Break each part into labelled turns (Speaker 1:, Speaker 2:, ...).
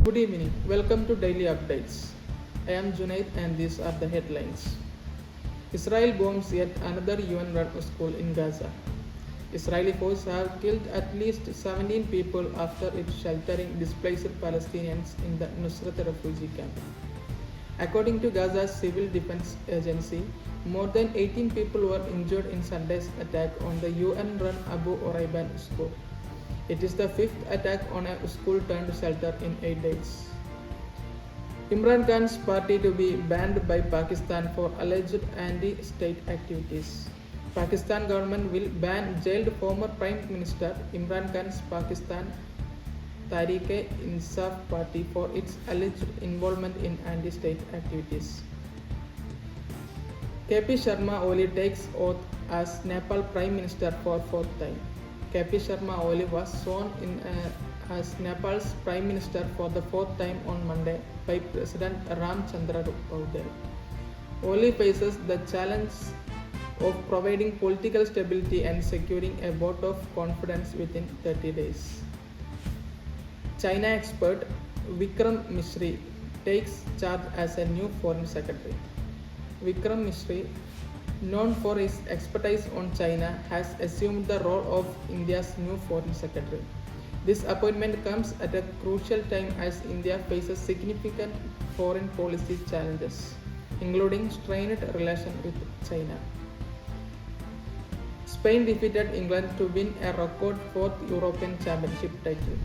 Speaker 1: Good evening. Welcome to Daily Updates. I am Junaid and these are the headlines. Israel bombs yet another UN-run school in Gaza. Israeli forces have killed at least 17 people after it sheltering displaced Palestinians in the Nusrat refugee camp. According to Gaza's civil defense agency, more than 18 people were injured in Sunday's attack on the UN-run Abu Oraiban school. It is the fifth attack on a school turned shelter in 8 days. Imran Khan's party to be banned by Pakistan for alleged anti-state activities. Pakistan government will ban jailed former Prime Minister Imran Khan's Pakistan Tehreek-e-Insaf party for its alleged involvement in anti-state activities. KP Sharma Oli takes oath as Nepal Prime Minister for fourth time. KP Sharma Oli was sworn in as Nepal's Prime Minister for the fourth time on Monday by President Ramchandra Paudel. Oli faces the challenge of providing political stability and securing a vote of confidence within 30 days. China expert Vikram Misri takes charge as a new Foreign Secretary. Vikram Misri, known for his expertise on China, has assumed the role of India's new Foreign Secretary. This appointment comes at a crucial time as India faces significant foreign policy challenges, including strained relations with China. Spain defeated England to win a record fourth European Championship title.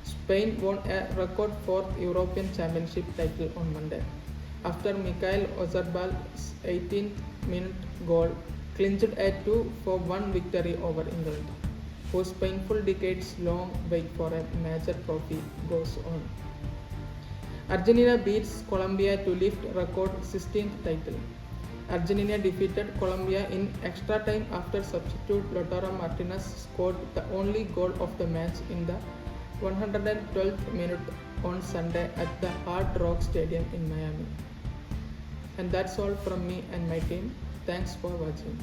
Speaker 1: Spain won a record fourth European Championship title on Monday, after Mikhail Ozerbal's 18th-minute goal clinched a 2-1 victory over England, whose painful decades-long wait for a major trophy goes on. Argentina beats Colombia to lift record 16th title. Argentina defeated Colombia in extra time after substitute Lautaro Martinez scored the only goal of the match in the 112th minute on Sunday at the Hard Rock Stadium in Miami. And that's all from me and my team. Thanks for watching.